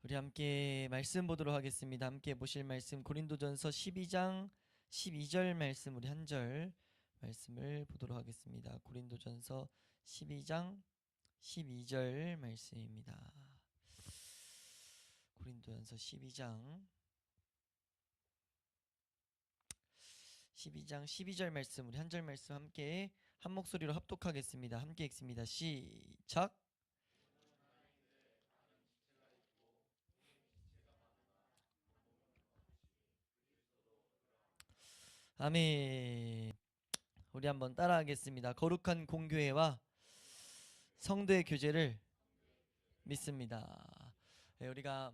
우리 함께 말씀 보도록 하겠습니다. 함께 보실 말씀 고린도전서 12장 12절 말씀, 우리 한 절 말씀을 보도록 하겠습니다. 고린도전서 12장 12절 말씀입니다. 고린도전서 12장 12절 말씀, 우리 한 절 말씀 함께 한 목소리로 합독하겠습니다. 함께 읽습니다. 시작. 아멘. 우리 한번 따라하겠습니다. 거룩한 공교회와 성도의 교제를 믿습니다. 우리가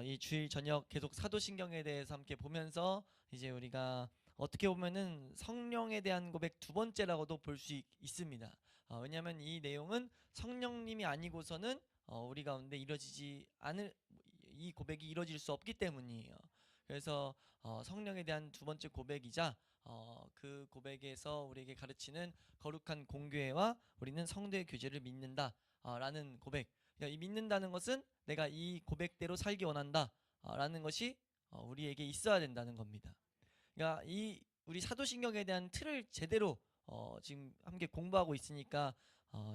이 주일 저녁 계속 사도신경에 대해서 함께 보면서 이제 우리가 어떻게 보면은 성령에 대한 고백 두 번째라고도 볼 수 있습니다. 왜냐하면 이 내용은 성령님이 아니고서는 우리 가운데 이루어지지 않을, 이 고백이 이루어질 수 없기 때문이에요. 그래서 성령에 대한 두 번째 고백이자 그 고백에서 우리에게 가르치는 거룩한 공교회와 우리는 성도의 교제를 믿는다 라는 고백. 이 믿는다는 것은 내가 이 고백대로 살기 원한다 라는 것이 우리에게 있어야 된다는 겁니다. 그러니까 이 우리 사도신경에 대한 틀을 제대로 지금 함께 공부하고 있으니까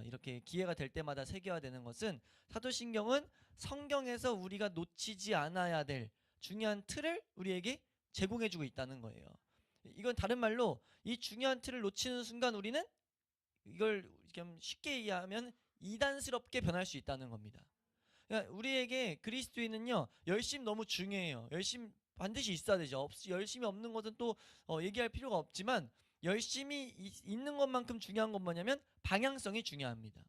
이렇게 기회가 될 때마다 새겨야 되는 것은, 사도신경은 성경에서 우리가 놓치지 않아야 될 중요한 틀을 우리에게 제공해주고 있다는 거예요. 이건 다른 말로 이 중요한 틀을 놓치는 순간 우리는 이걸 좀 쉽게 이해하면 이단스럽게 변할 수 있다는 겁니다. 그러니까 우리에게 그리스도인은요, 열심 너무 중요해요. 열심 반드시 있어야 되죠. 열심이 없는 것은 또 얘기할 필요가 없지만, 열심이 있는 것만큼 중요한 건 뭐냐면 방향성이 중요합니다.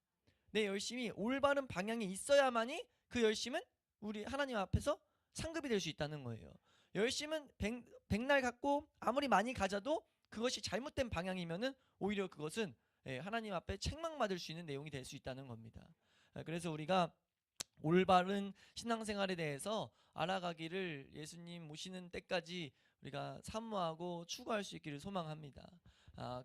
내 열심이 올바른 방향에 있어야만이 그 열심은 우리 하나님 앞에서 상급이 될 수 있다는 거예요. 열심은 백날 갖고 아무리 많이 가져도 그것이 잘못된 방향이면은 오히려 그것은 하나님 앞에 책망받을 수 있는 내용이 될 수 있다는 겁니다. 그래서 우리가 올바른 신앙생활에 대해서 알아가기를 예수님 오시는 때까지 우리가 사모하고 추구할 수 있기를 소망합니다.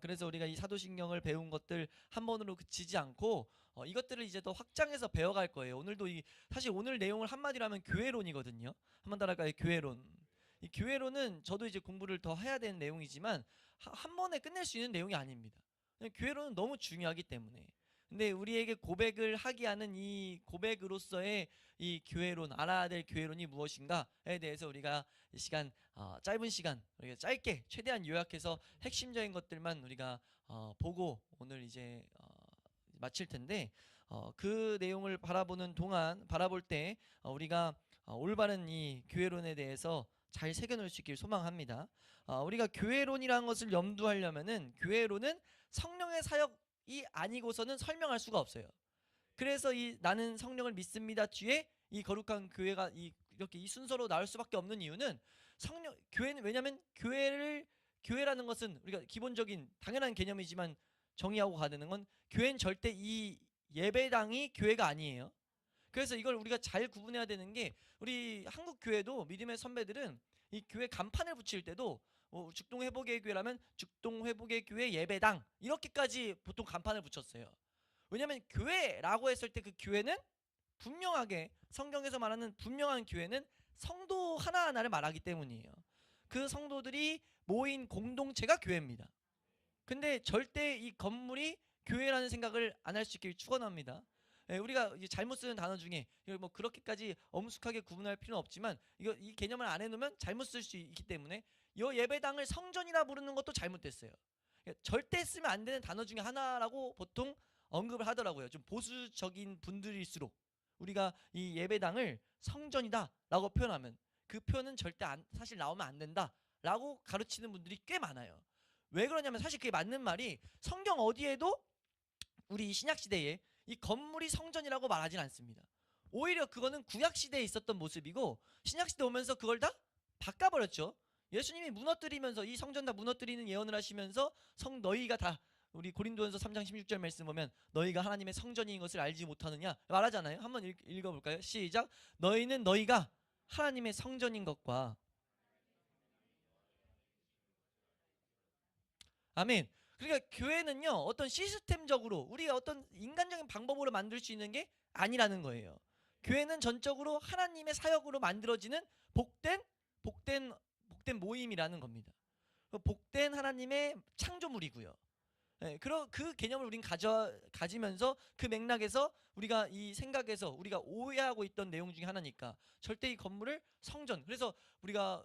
그래서 우리가 이 사도신경을 배운 것들 한 번으로 그치지 않고 이것들을 이제 더 확장해서 배워갈 거예요. 오늘도 사실 오늘 내용을 한마디로 하면 교회론이거든요. 한번 따라갈까요? 교회론. 이 교회론은 저도 이제 공부를 더 해야 되는 내용이지만 한 번에 끝낼 수 있는 내용이 아닙니다. 교회론은 너무 중요하기 때문에. 근데 우리에게 고백을 하게 하는 이 고백으로서의 이 교회론, 알아야 될 교회론이 무엇인가에 대해서 우리가 이 시간, 짧은 시간 우리가 짧게 최대한 요약해서 핵심적인 것들만 우리가 보고 오늘 이제 마칠 텐데, 그 내용을 바라볼 때 우리가 올바른 이 교회론에 대해서 잘 새겨놓을 수 있길 소망합니다. 우리가 교회론이라는 것을 염두하려면은, 교회론은 성령의 사역이 아니고서는 설명할 수가 없어요. 그래서 이 나는 성령을 믿습니다 뒤에 이 거룩한 교회가 이렇게 이 순서로 나올 수밖에 없는 이유는, 교회는, 왜냐면 교회라는 것은 우리가 기본적인 당연한 개념이지만 정의하고 가는 건, 교회는 절대 이 예배당이 교회가 아니에요. 그래서 이걸 우리가 잘 구분해야 되는 게, 우리 한국 교회도 믿음의 선배들은 이 교회 간판을 붙일 때도 죽동회복의 교회라면 죽동회복의 교회 예배당 이렇게까지 보통 간판을 붙였어요. 왜냐하면 교회라고 했을 때 그 교회는 분명하게, 성경에서 말하는 분명한 교회는 성도 하나하나를 말하기 때문이에요. 그 성도들이 모인 공동체가 교회입니다. 근데 절대 이 건물이 교회라는 생각을 안 할 수 있길 축원합니다. 우리가 잘못 쓰는 단어 중에, 뭐 그렇게까지 엄숙하게 구분할 필요는 없지만 이 개념을 안 해놓으면 잘못 쓸 수 있기 때문에, 이 예배당을 성전이라 부르는 것도 잘못됐어요. 절대 쓰면 안 되는 단어 중에 하나라고 보통 언급을 하더라고요. 좀 보수적인 분들일수록 우리가 이 예배당을 성전이다 라고 표현하면, 그 표현은 절대 사실 나오면 안 된다 라고 가르치는 분들이 꽤 많아요. 왜 그러냐면, 사실 그게 맞는 말이, 성경 어디에도 우리 신약시대에 이 건물이 성전이라고 말하진 않습니다. 오히려 그거는 구약시대에 있었던 모습이고, 신약시대 오면서 그걸 다 바꿔버렸죠. 예수님이 무너뜨리면서, 이 성전 다 무너뜨리는 예언을 하시면서, 너희가 다, 우리 고린도전서 3장 16절 말씀 보면 너희가 하나님의 성전인 것을 알지 못하느냐 말하잖아요. 한번 읽어볼까요? 시작. 너희가 하나님의 성전인 것과, 아멘. 그러니까 교회는요, 어떤 시스템적으로 우리가 어떤 인간적인 방법으로 만들 수 있는 게 아니라는 거예요. 교회는 전적으로 하나님의 사역으로 만들어지는 복된 복된 복된 모임이라는 겁니다. 복된 하나님의 창조물이고요. 예, 그 개념을 우린 가지면서 그 맥락에서 우리가 이 생각에서 우리가 오해하고 있던 내용 중에 하나니까 절대 이 건물을 성전, 그래서 우리가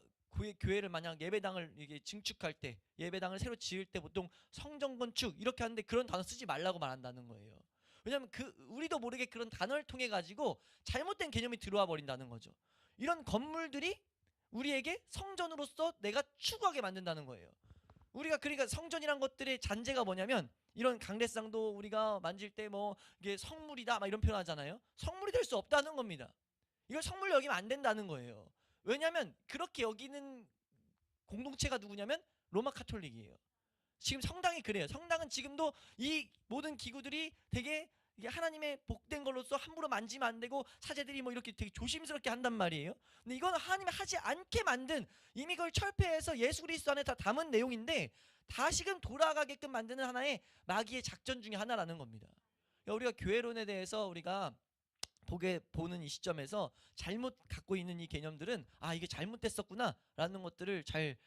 교회를 만약 예배당을 이게 증축할 때, 예배당을 새로 지을 때 보통 성전 건축 이렇게 하는데 그런 단어 쓰지 말라고 말한다는 거예요. 왜냐하면 우리도 모르게 그런 단어를 통해 가지고 잘못된 개념이 들어와 버린다는 거죠. 이런 건물들이 우리에게 성전으로서 내가 추구하게 만든다는 거예요. 우리가 그러니까 성전이란 것들의 잔재가 뭐냐면, 이런 강대상도 우리가 만질 때 뭐 이게 성물이다 막 이런 표현 하잖아요. 성물이 될 수 없다는 겁니다. 이걸 성물로 여기면 안 된다는 거예요. 왜냐하면 그렇게 여기는 공동체가 누구냐면 로마 카톨릭이에요. 지금 성당이 그래요. 성당은 지금도 이 모든 기구들이 되게 이게 하나님의 복된 걸로서 함부로 만지면 안 되고, 사제들이 뭐 이렇게 되게 조심스럽게 한단 말이에요. 근데 이거는 하나님이 하지 않게 만든, 이미 그걸 철폐해서 예수 그리스도 안에 다 담은 내용인데 다시금 돌아가게끔 만드는 하나의 마귀의 작전 중에 하나라는 겁니다. 우리가 교회론에 대해서 우리가 보는 이 시점에서 잘못 갖고 있는 이 개념들은 이게 잘못됐었구나 라는 것들을 잘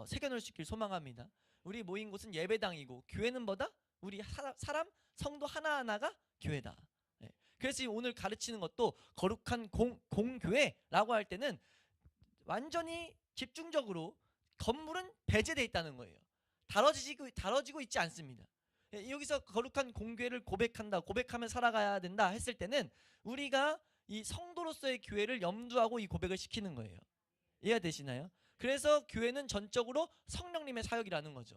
새겨놓을 수 있길 소망합니다. 우리 모인 곳은 예배당이고, 교회는 뭐다? 우리 사람 성도 하나하나가 교회다. 네. 그래서 오늘 가르치는 것도 거룩한 공교회라고 할 때는 완전히 집중적으로 건물은 배제되어 있다는 거예요. 다뤄지고 있지 않습니다. 여기서 거룩한 공교회를 고백하며 살아가야 된다 했을 때는 우리가 이 성도로서의 교회를 염두하고 이 고백을 시키는 거예요. 이해가 되시나요? 그래서 교회는 전적으로 성령님의 사역이라는 거죠.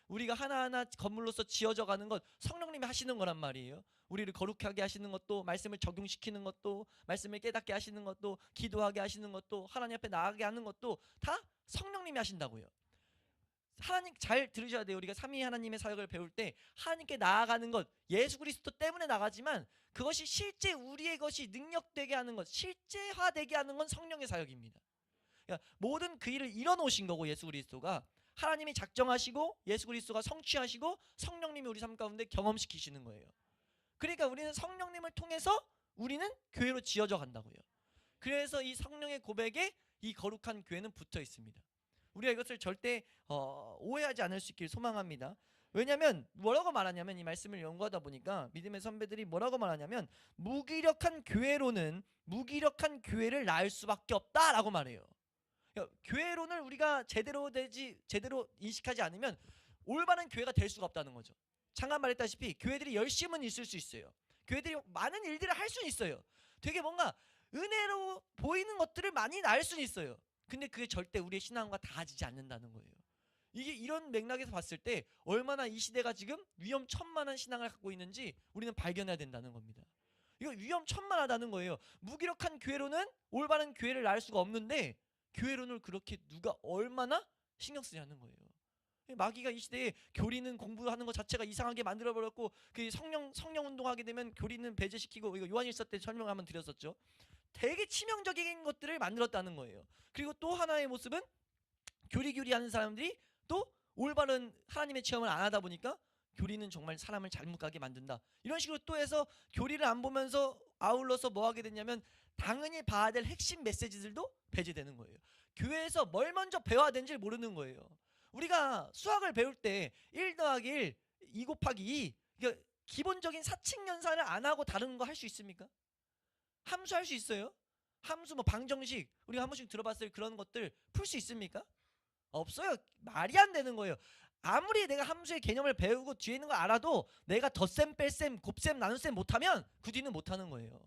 우리가 하나하나 건물로서 지어져 가는 것 성령님이 하시는 거란 말이에요. 우리를 거룩하게 하시는 것도, 말씀을 적용시키는 것도, 말씀을 깨닫게 하시는 것도, 기도하게 하시는 것도, 하나님 앞에 나아가게 하는 것도 다 성령님이 하신다고요. 하나님 잘 들으셔야 돼요. 우리가 삼위 하나님의 사역을 배울 때 하나님께 나아가는 것, 예수 그리스도 때문에 나가지만 그것이 실제 우리의 것이 능력되게 하는 것, 실제화되게 하는 건 성령의 사역입니다. 그러니까 모든 그 일을 이뤄놓으신 거고, 예수 그리스도가 하나님이 작정하시고 예수 그리스도가 성취하시고 성령님이 우리 삶 가운데 경험시키시는 거예요. 그러니까 우리는 성령님을 통해서 우리는 교회로 지어져 간다고요. 그래서 이 성령의 고백에 이 거룩한 교회는 붙어 있습니다. 우리가 이것을 절대 오해하지 않을 수 있길 소망합니다. 왜냐하면 뭐라고 말하냐면, 이 말씀을 연구하다 보니까 믿음의 선배들이 뭐라고 말하냐면, 무기력한 교회로는 무기력한 교회를 낳을 수밖에 없다라고 말해요. 그러니까 교회론을 우리가 제대로 인식하지 않으면 올바른 교회가 될 수가 없다는 거죠. 잠깐 말했다시피 교회들이 열심은 있을 수 있어요. 교회들이 많은 일들을 할 수는 있어요. 되게 뭔가 은혜로 보이는 것들을 많이 낳을 수는 있어요. 근데 그게 절대 우리의 신앙과 닿아지지 않는다는 거예요. 이게 이런 맥락에서 봤을 때 얼마나 이 시대가 지금 위험천만한 신앙을 갖고 있는지 우리는 발견해야 된다는 겁니다. 이거 위험천만하다는 거예요. 무기력한 교회로는 올바른 교회를 낳을 수가 없는데 교회론을 그렇게 누가 얼마나 신경 쓰냐는 거예요. 마귀가 이 시대에 교리는 공부하는 것 자체가 이상하게 만들어버렸고, 그 성령 운동하게 되면 교리는 배제시키고, 이거 요한일서 때 설명 한번 드렸었죠. 되게 치명적인 것들을 만들었다는 거예요. 그리고 또 하나의 모습은 교리 하는 사람들이 또 올바른 하나님의 체험을 안 하다 보니까 교리는 정말 사람을 잘못 가게 만든다, 이런 식으로 또 해서 교리를 안 보면서 아울러서 뭐 하게 됐냐면 당연히 봐야 될 핵심 메시지들도 배제되는 거예요. 교회에서 뭘 먼저 배워야 되는지 모르는 거예요. 우리가 수학을 배울 때 1 더하기 1, 2 곱하기 2, 그러니까 기본적인 사칙연산을 안 하고 다른 거 할 수 있습니까? 함수 할 수 있어요? 함수 뭐 방정식 우리가 한 번씩 들어봤을 그런 것들 풀 수 있습니까? 없어요. 말이 안 되는 거예요. 아무리 내가 함수의 개념을 배우고 뒤에 있는 거 알아도 내가 덧셈, 뺄셈, 곱셈, 나눗셈 못하면 그 뒤는 못하는 거예요.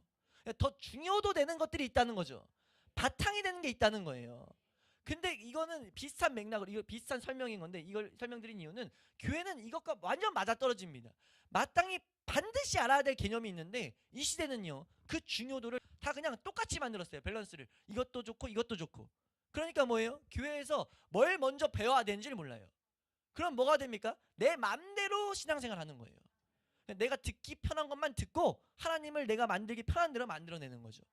더 중요도 되는 것들이 있다는 거죠. 바탕이 되는 게 있다는 거예요. 근데 이거는 비슷한 맥락으로, 이거 비슷한 설명인 건데, 이걸 설명드린 이유는 교회는 이것과 완전 맞아떨어집니다. 마땅히 반드시 알아야 될 개념이 있는데 이 시대는요, 그 중요도를 다 그냥 똑같이 만들었어요. 밸런스를. 이것도 좋고 이것도 좋고. 그러니까 뭐예요? 교회에서 뭘 먼저 배워야 되는지를 몰라요. 그럼 뭐가 됩니까? 내 맘대로 신앙생활 하는 거예요. 내가 듣기 편한 것만 듣고 하나님을 내가 만들기 편한 대로 만들어내는 거죠.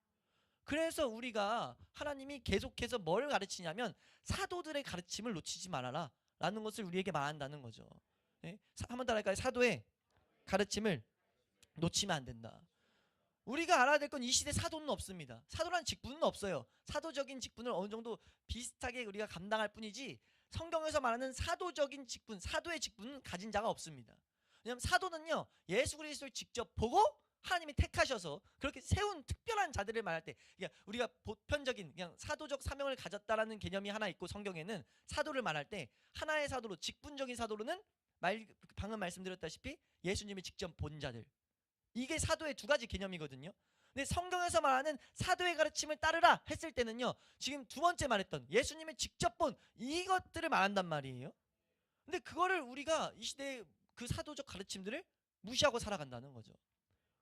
그래서 우리가 하나님이 계속해서 뭘 가르치냐면 사도들의 가르침을 놓치지 말아라 라는 것을 우리에게 말한다는 거죠. 네? 한번 더 할까요? 사도의 가르침을 놓치면 안 된다. 우리가 알아야 될 건 이 시대 사도는 없습니다. 사도란 직분은 없어요. 사도적인 직분을 어느 정도 비슷하게 우리가 감당할 뿐이지 성경에서 말하는 사도적인 직분, 사도의 직분은 가진 자가 없습니다. 왜냐하면 사도는요, 예수 그리스도를 직접 보고 하나님이 택하셔서 그렇게 세운 특별한 자들을 말할 때, 그러니까 우리가 보편적인 그냥 사도적 사명을 가졌다라는 개념이 하나 있고, 성경에는 사도를 말할 때 하나의 사도로, 직분적인 사도로는 방금 말씀드렸다시피 예수님이 직접 본 자들, 이게 사도의 두 가지 개념이거든요. 근데 성경에서 말하는 사도의 가르침을 따르라 했을 때는요, 지금 두 번째 말했던 예수님이 직접 본 이것들을 말한단 말이에요. 근데 그거를 우리가 이 시대의 그 사도적 가르침들을 무시하고 살아간다는 거죠.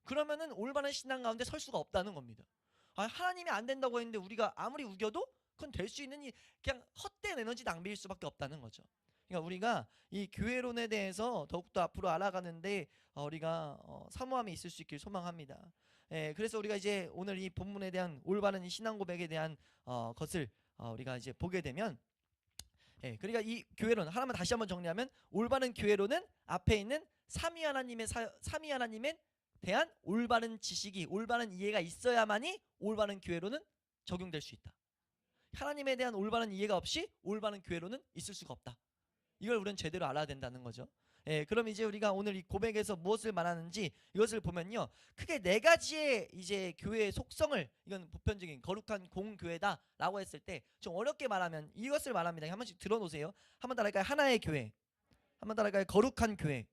그러면은 올바른 신앙 가운데 설 수가 없다는 겁니다. 하나님이 안 된다고 했는데 우리가 아무리 우겨도 그건 될 수 있는 그냥 헛된 에너지 낭비일 수밖에 없다는 거죠. 그러니까 우리가 이 교회론에 대해서 더욱더 앞으로 알아가는데 우리가 사모함이 있을 수 있길 소망합니다. 그래서 우리가 이제 오늘 이 본문에 대한 올바른 이 신앙 고백에 대한 것을 우리가 이제 보게 되면, 그러니까 이 교회론 하나만 다시 한번 정리하면, 올바른 교회론은 앞에 있는 삼위 하나님에 대한 올바른 지식이, 올바른 이해가 있어야만이 올바른 교회론은 적용될 수 있다. 하나님에 대한 올바른 이해가 없이 올바른 교회론은 있을 수가 없다. 이걸 우리는 제대로 알아야 된다는 거죠. 그럼 이제 우리가 오늘 이 고백에서 무엇을 말하는지 이것을 보면요, 크게 네 가지의 이제 교회의 속성을, 이건 보편적인 거룩한 공교회다라고 했을 때 좀 어렵게 말하면 이것을 말합니다. 한 번씩 들어놓으세요. 한번 따라할까요? 하나의 교회. 한번 따라할까요? 거룩한 교회.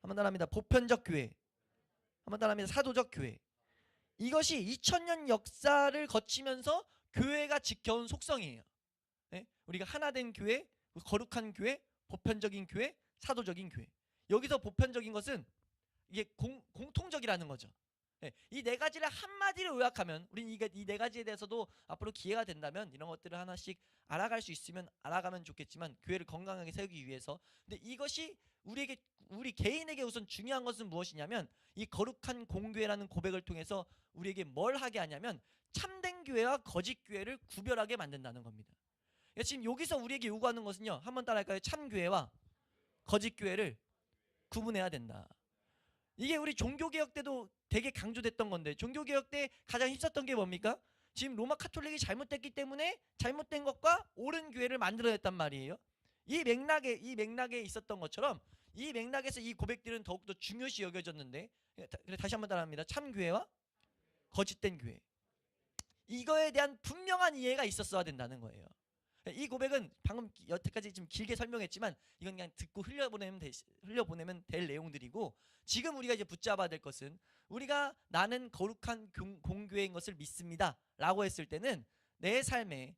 한번 따라합니다. 보편적 교회. 한번 따라합니다. 사도적 교회. 이것이 2000년 역사를 거치면서 교회가 지켜온 속성이에요. 우리가 하나된 교회, 거룩한 교회, 보편적인 교회, 사도적인 교회. 여기서 보편적인 것은 이게 공통적이라는 거죠. 이 네 가지를 한마디로 요약하면, 우리는 이 네 가지에 대해서도 앞으로 기회가 된다면 이런 것들을 하나씩 알아갈 수 있으면 알아가면 좋겠지만, 교회를 건강하게 세우기 위해서. 근데 이것이 우리 개인에게 우선 중요한 것은 무엇이냐면, 이 거룩한 공교회라는 고백을 통해서 우리에게 뭘 하게 하냐면 참된 교회와 거짓 교회를 구별하게 만든다는 겁니다. 지금 여기서 우리에게 요구하는 것은요, 한번 따라할까요? 참교회와 거짓교회를 구분해야 된다. 이게 우리 종교개혁 때도 되게 강조됐던 건데, 종교개혁 때 가장 힘썼던 게 뭡니까? 지금 로마 카톨릭이 잘못됐기 때문에 잘못된 것과 옳은 교회를 만들어냈단 말이에요. 이 맥락에 있었던 것처럼 이 맥락에서 이 고백들은 더욱더 중요시 여겨졌는데, 다시 한번 따라합니다. 참교회와 거짓된 교회, 이거에 대한 분명한 이해가 있었어야 된다는 거예요. 이 고백은 방금 여태까지 좀 길게 설명했지만 이건 그냥 듣고 흘려보내면 될 내용들이고, 지금 우리가 이제 붙잡아야 될 것은, 우리가 나는 거룩한 공교회인 것을 믿습니다 라고 했을 때는 내 삶에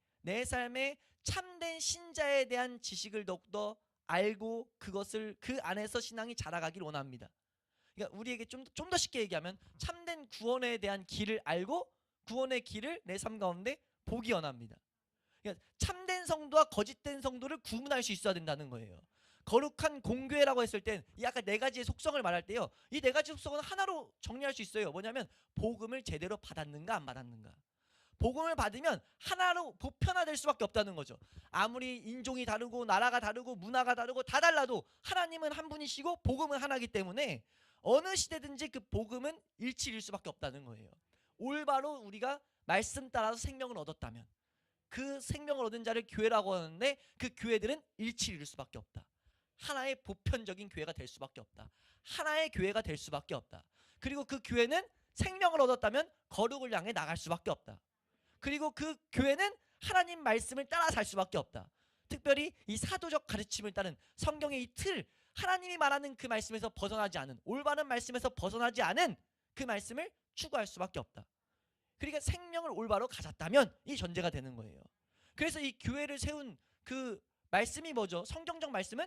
참된 신자에 대한 지식을 더욱더 알고 그것을 그 안에서 신앙이 자라가길 원합니다. 그러니까 우리에게 좀 더 쉽게 얘기하면 참된 구원에 대한 길을 알고 구원의 길을 내 삶 가운데 보기 원합니다. 그러니까 참된 성도와 거짓된 성도를 구분할 수 있어야 된다는 거예요. 거룩한 공교회라고 했을 땐 이 아까 네 가지의 속성을 말할 때요, 이 네 가지 속성은 하나로 정리할 수 있어요. 뭐냐면 복음을 제대로 받았는가 안 받았는가. 복음을 받으면 하나로 보편화될 수밖에 없다는 거죠. 아무리 인종이 다르고 나라가 다르고 문화가 다르고 다 달라도 하나님은 한 분이시고 복음은 하나이기 때문에 어느 시대든지 그 복음은 일치일 수밖에 없다는 거예요. 올바로 우리가 말씀 따라서 생명을 얻었다면 그 생명을 얻은 자를 교회라고 하는데, 그 교회들은 일치를 이룰 수밖에 없다. 하나의 보편적인 교회가 될 수밖에 없다. 하나의 교회가 될 수밖에 없다. 그리고 그 교회는 생명을 얻었다면 거룩을 향해 나갈 수밖에 없다. 그리고 그 교회는 하나님 말씀을 따라 살 수밖에 없다. 특별히 이 사도적 가르침을 따른 성경의 이 틀, 하나님이 말하는 그 말씀에서 벗어나지 않은, 올바른 말씀에서 벗어나지 않은 그 말씀을 추구할 수밖에 없다. 그러니까 생명을 올바로 가졌다면 이 전제가 되는 거예요. 그래서 이 교회를 세운 그 말씀이 뭐죠? 성경적 말씀은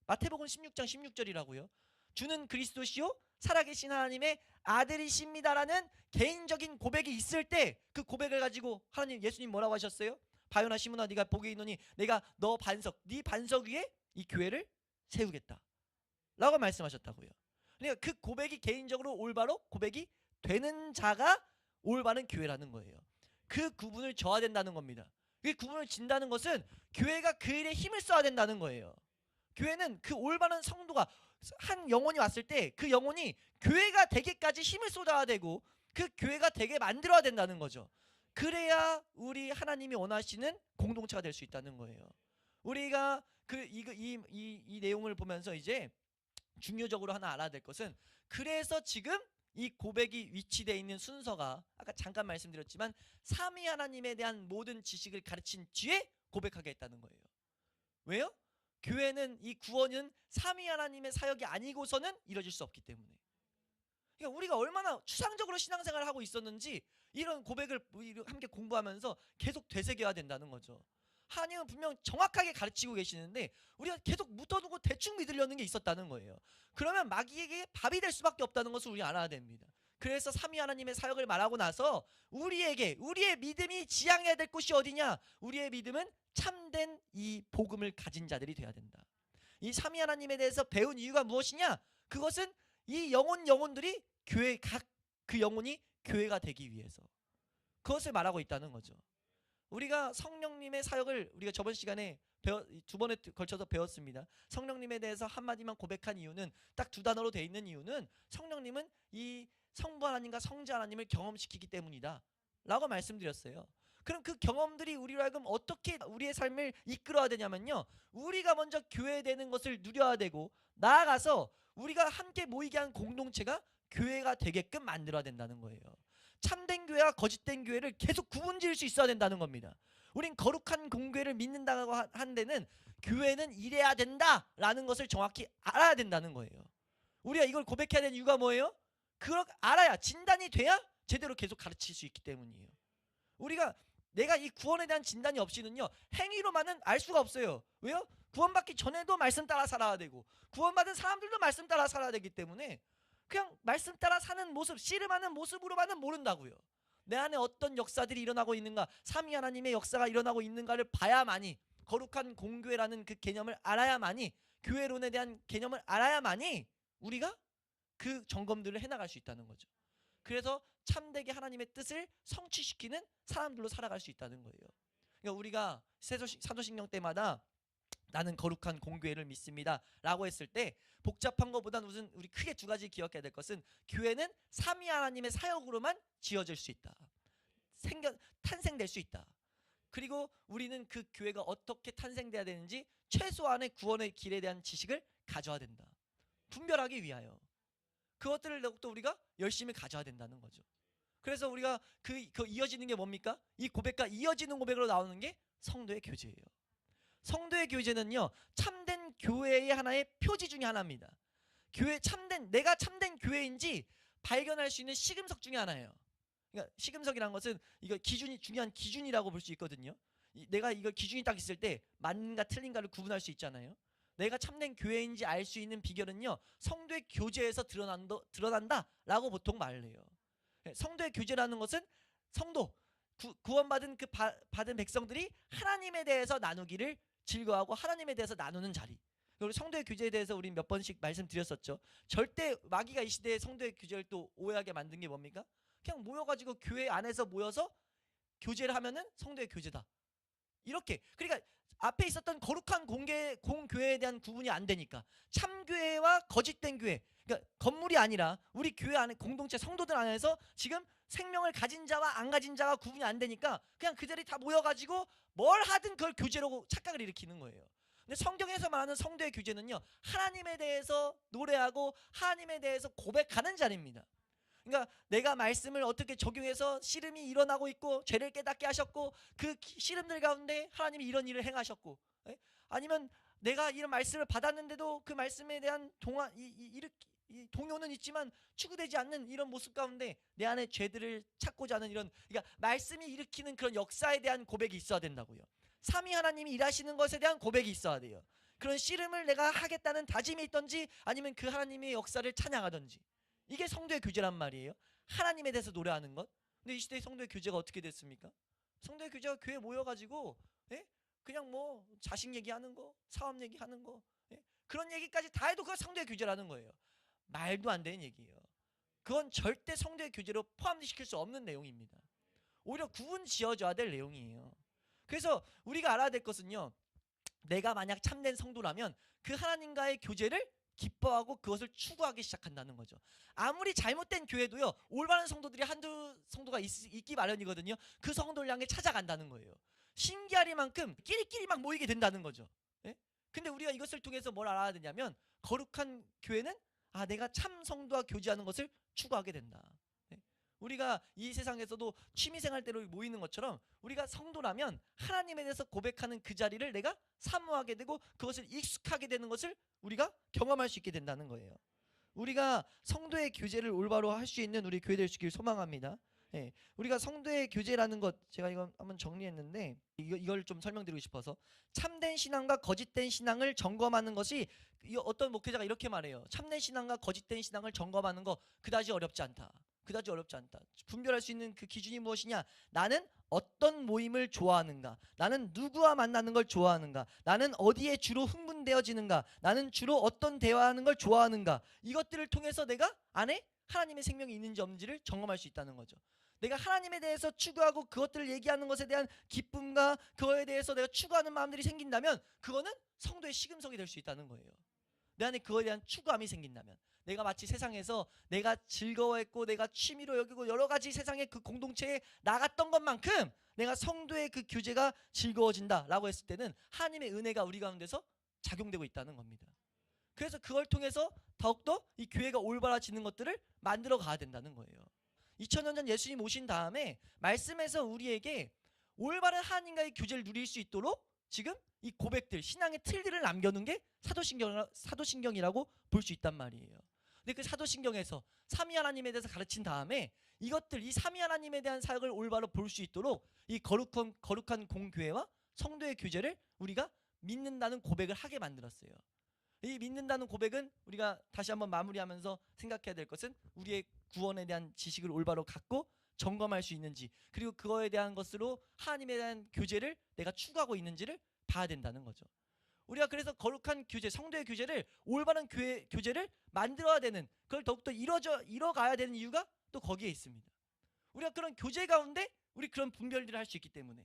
마태복음 16장 16절이라고요. 주는 그리스도시요 살아계신 하나님의 아들이십니다라는 개인적인 고백이 있을 때, 그 고백을 가지고 예수님 뭐라고 하셨어요? 바요나 시므나 네가 복이 있노니 내가 네 반석 위에 이 교회를 세우겠다 라고 말씀하셨다고요. 그러니까 그 고백이 개인적으로 올바로 고백이 되는 자가 올바른 교회라는 거예요. 그 구분을 져야 된다는 겁니다. 그 구분을 진다는 것은 교회가 그 일에 힘을 써야 된다는 거예요. 교회는 그 올바른 성도가 한 영혼이 왔을 때 그 영혼이 교회가 되기까지 힘을 쏟아야 되고, 그 교회가 되게 만들어야 된다는 거죠. 그래야 우리 하나님이 원하시는 공동체가 될 수 있다는 거예요. 우리가 이 내용을 보면서 이제 중요적으로 하나 알아야 될 것은, 그래서 지금 이 고백이 위치되어 있는 순서가 아까 잠깐 말씀드렸지만 삼위 하나님에 대한 모든 지식을 가르친 뒤에 고백하게 했다는 거예요. 왜요? 교회는, 이 구원은 삼위 하나님의 사역이 아니고서는 이루어질 수 없기 때문에. 그러니까 우리가 얼마나 추상적으로 신앙생활을 하고 있었는지 이런 고백을 함께 공부하면서 계속 되새겨야 된다는 거죠. 하나님은 분명 정확하게 가르치고 계시는데 우리가 계속 묻어두고 대충 믿으려는 게 있었다는 거예요. 그러면 마귀에게 밥이 될 수밖에 없다는 것을 우리가 알아야 됩니다. 그래서 삼위 하나님의 사역을 말하고 나서 우리의 믿음이 지향해야 될 곳이 어디냐? 우리의 믿음은 참된 이 복음을 가진 자들이 돼야 된다. 이 삼위 하나님에 대해서 배운 이유가 무엇이냐? 그것은 이 영혼들이 그 영혼이 교회가 되기 위해서, 그것을 말하고 있다는 거죠. 우리가 성령님의 사역을 우리가 저번 시간에 두 번에 걸쳐서 배웠습니다. 성령님에 대해서 한마디만 고백한 이유는, 딱 두 단어로 되어 있는 이유는 성령님은 이 성부 하나님과 성자 하나님을 경험시키기 때문이다 라고 말씀드렸어요. 그럼 그 경험들이 우리로 하여금 어떻게 우리의 삶을 이끌어야 되냐면요, 우리가 먼저 교회되는 것을 누려야 되고, 나아가서 우리가 함께 모이게 한 공동체가 교회가 되게끔 만들어야 된다는 거예요. 참된 교회와 거짓된 교회를 계속 구분지을 수 있어야 된다는 겁니다. 우린 거룩한 공교회를 믿는다고 한 데는 교회는 이래야 된다라는 것을 정확히 알아야 된다는 거예요. 우리가 이걸 고백해야 되는 이유가 뭐예요? 그걸 알아야, 진단이 돼야 제대로 계속 가르칠 수 있기 때문이에요. 내가 이 구원에 대한 진단이 없이는요, 행위로만은 알 수가 없어요. 왜요? 구원받기 전에도 말씀 따라 살아야 되고, 구원받은 사람들도 말씀 따라 살아야 되기 때문에 그냥 말씀 따라 사는 모습, 씨름하는 모습으로만은 모른다고요. 내 안에 어떤 역사들이 일어나고 있는가, 삼위 하나님의 역사가 일어나고 있는가를 봐야만이, 거룩한 공교회라는 그 개념을 알아야만이, 교회론에 대한 개념을 알아야만이 우리가 그 점검들을 해나갈 수 있다는 거죠. 그래서 참되게 하나님의 뜻을 성취시키는 사람들로 살아갈 수 있다는 거예요. 그러니까 우리가 사도신경 때마다 나는 거룩한 공교회를 믿습니다 라고 했을 때 복잡한 것보다는 우리 크게 두 가지 기억해야 될 것은, 교회는 삼위 하나님의 사역으로만 지어질 수 있다, 탄생될 수 있다. 그리고 우리는 그 교회가 어떻게 탄생돼야 되는지 최소한의 구원의 길에 대한 지식을 가져야 된다. 분별하기 위하여 그것들을 또 우리가 열심히 가져야 된다는 거죠. 그래서 우리가 그 이어지는 게 뭡니까? 이 고백과 이어지는 고백으로 나오는 게 성도의 교제예요. 성도의 교제는요, 참된 교회의 하나의 표지 중에 하나입니다. 내가 참된 교회인지 발견할 수 있는 시금석 중에 하나예요. 그러니까 시금석이라는 것은 이거 중요한 기준이라고 볼 수 있거든요. 내가 이거 기준이 딱 있을 때 맞는가 틀린가를 구분할 수 있잖아요. 내가 참된 교회인지 알 수 있는 비결은요, 성도의 교제에서 드러난다라고 보통 말을 해요. 성도의 교제라는 것은 구원받은 받은 백성들이 하나님에 대해서 나누기를 즐거워하고 하나님에 대해서 나누는 자리. 그리고 성도의 교제에 대해서 우리 몇 번씩 말씀드렸었죠. 절대 마귀가 이 시대에 성도의 교제를 또 오해하게 만든 게 뭡니까? 그냥 모여가지고 교회 안에서 모여서 교제를 하면은 성도의 교제다, 이렇게. 그러니까 앞에 있었던 거룩한 공교회에 대한 구분이 안 되니까 참교회와 거짓된 교회, 그러니까 건물이 아니라 우리 교회 안에 공동체 성도들 안에서 지금 생명을 가진 자와 안 가진 자가 구분이 안 되니까 그냥 그들이 다 모여가지고 뭘 하든 그걸 교제로 착각을 일으키는 거예요. 근데 성경에서 말하는 성도의 교제는요, 하나님에 대해서 노래하고 하나님에 대해서 고백하는 자리입니다. 그러니까 내가 말씀을 어떻게 적용해서 씨름이 일어나고 있고 죄를 깨닫게 하셨고, 그 씨름들 가운데 하나님이 이런 일을 행하셨고, 아니면 내가 이런 말씀을 받았는데도 그 말씀에 대한 동요는 있지만 추구되지 않는 이런 모습 가운데 내 안에 죄들을 찾고자 하는 그러니까 말씀이 일으키는 그런 역사에 대한 고백이 있어야 된다고요. 삼위 하나님이 일하시는 것에 대한 고백이 있어야 돼요. 그런 씨름을 내가 하겠다는 다짐이 있던지, 아니면 그 하나님의 역사를 찬양하던지, 이게 성도의 교제란 말이에요. 하나님에 대해서 노래하는 것. 근데 이 시대의 성도의 교제가 어떻게 됐습니까? 성도의 교제가 교회에 모여가지고 그냥 뭐 자식 얘기하는 거, 사업 얘기하는 거, 그런 얘기까지 다 해도 그건 성도의 교제라는 거예요. 말도 안 되는 얘기예요. 그건 절대 성도의 교제로 포함시킬 수 없는 내용입니다. 오히려 구분 지어져야 될 내용이에요. 그래서 우리가 알아야 될 것은요, 내가 만약 참된 성도라면 그 하나님과의 교제를 기뻐하고 그것을 추구하기 시작한다는 거죠. 아무리 잘못된 교회도요, 올바른 성도들이 한두 성도가 있기 마련이거든요. 그 성도를 향해 찾아간다는 거예요. 신기하리만큼 끼리끼리 막 모이게 된다는 거죠. 예? 근데 우리가 이것을 통해서 뭘 알아야 되냐면, 거룩한 교회는 내가 참 성도와 교제하는 것을 추구하게 된다. 예? 우리가 이 세상에서도 취미생활대로 모이는 것처럼 우리가 성도라면 하나님에 대해서 고백하는 그 자리를 내가 사모하게 되고 그것을 익숙하게 되는 것을 우리가 경험할 수 있게 된다는 거예요. 우리가 성도의 교제를 올바로 할 수 있는 우리 교회 될 수 있길 소망합니다. 예, 우리가 성도의 교제라는 것, 제가 이거 한번 정리했는데 이걸 좀 설명드리고 싶어서, 참된 신앙과 거짓된 신앙을 점검하는 것이, 어떤 목회자가 이렇게 말해요. 참된 신앙과 거짓된 신앙을 점검하는 거 그다지 어렵지 않다. 그다지 어렵지 않다. 분별할 수 있는 그 기준이 무엇이냐? 나는 어떤 모임을 좋아하는가? 나는 누구와 만나는 걸 좋아하는가? 나는 어디에 주로 흥분되어지는가? 나는 주로 어떤 대화하는 걸 좋아하는가? 이것들을 통해서 내가 안에 하나님의 생명이 있는지 없는지를 점검할 수 있다는 거죠. 내가 하나님에 대해서 추구하고 그것들을 얘기하는 것에 대한 기쁨과 그거에 대해서 내가 추구하는 마음들이 생긴다면, 그거는 성도의 시금석이 될 수 있다는 거예요. 내 안에 그거에 대한 추구함이 생긴다면, 내가 마치 세상에서 내가 즐거워했고 내가 취미로 여기고 여러 가지 세상의 그 공동체에 나갔던 것만큼 내가 성도의 그 교제가 즐거워진다라고 했을 때는 하나님의 은혜가 우리 가운데서 작용되고 있다는 겁니다. 그래서 그걸 통해서 더욱더 이 교회가 올바라지는 것들을 만들어 가야 된다는 거예요. 2000년 전 예수님 오신 다음에 말씀에서 우리에게 올바른 하나님과의 교제를 누릴 수 있도록 지금 이 고백들, 신앙의 틀들을 남겨놓은 게 사도신경이라고 볼 수 있단 말이에요. 근데 그 사도신경에서 삼위 하나님에 대해서 가르친 다음에 이것들, 이 삼위 하나님에 대한 사역을 올바로 볼 수 있도록 이 거룩한 공교회와 성도의 교제를 우리가 믿는다는 고백을 하게 만들었어요. 이 믿는다는 고백은 우리가 다시 한번 마무리하면서 생각해야 될 것은, 우리의 구원에 대한 지식을 올바로 갖고 점검할 수 있는지, 그리고 그거에 대한 것으로 하나님에 대한 교제를 내가 추구하고 있는지를 봐야 된다는 거죠. 우리가 그래서 거룩한 교제, 성도의 교제를, 올바른 교제를 만들어야 되는, 그걸 더욱더 이뤄가야 되는 이유가 또 거기에 있습니다. 우리가 그런 교제 가운데 우리 그런 분별들을 할 수 있기 때문에,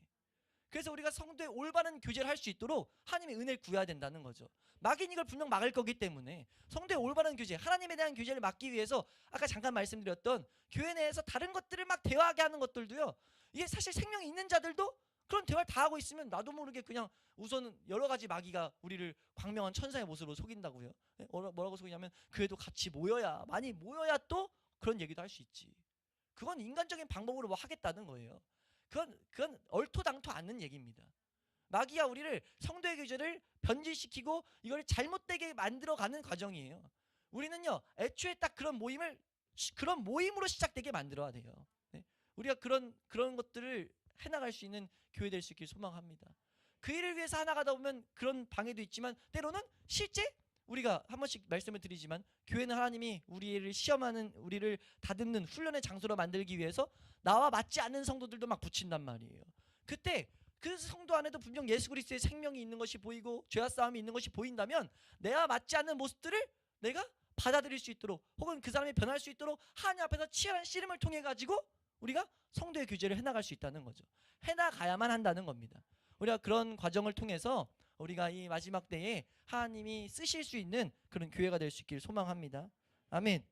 그래서 우리가 성도의 올바른 교제를 할 수 있도록 하나님의 은혜를 구해야 된다는 거죠. 마귀는 이걸 분명 막을 거기 때문에 성도의 올바른 교제, 하나님에 대한 교제를 막기 위해서 아까 잠깐 말씀드렸던 교회 내에서 다른 것들을 막 대화하게 하는 것들도요, 이게 사실 생명이 있는 자들도 그런 대화를 다 하고 있으면 나도 모르게 그냥 우선은 여러 가지 마귀가 우리를 광명한 천사의 모습으로 속인다고요. 뭐라고 속이냐면, 그래도 같이 모여야, 많이 모여야 또 그런 얘기도 할 수 있지. 그건 인간적인 방법으로 뭐 하겠다는 거예요. 그건 얼토당토 않는 얘기입니다. 마귀가 우리를, 성도의 교제를 변질시키고 이걸 잘못되게 만들어가는 과정이에요. 우리는요, 애초에 딱 그런 모임으로 시작되게 만들어야 돼요. 네? 우리가 그런 것들을 해나갈 수 있는 교회 될 수 있길 소망합니다. 그 일을 위해서 해나가다 보면 그런 방해도 있지만, 때로는 실제 우리가 한 번씩 말씀을 드리지만, 교회는 하나님이 우리를 시험하는, 우리를 다듬는 훈련의 장소로 만들기 위해서 나와 맞지 않는 성도들도 막 붙인단 말이에요. 그때 그 성도 안에도 분명 예수 그리스도의 생명이 있는 것이 보이고 죄와 싸움이 있는 것이 보인다면, 내가 맞지 않는 모습들을 내가 받아들일 수 있도록, 혹은 그 사람이 변할 수 있도록 하나님 앞에서 치열한 씨름을 통해 가지고 우리가 성도의 교제를 해나갈 수 있다는 거죠. 해나가야만 한다는 겁니다. 우리가 그런 과정을 통해서 우리가 이 마지막 때에 하나님이 쓰실 수 있는 그런 교회가 될 수 있기를 소망합니다. 아멘.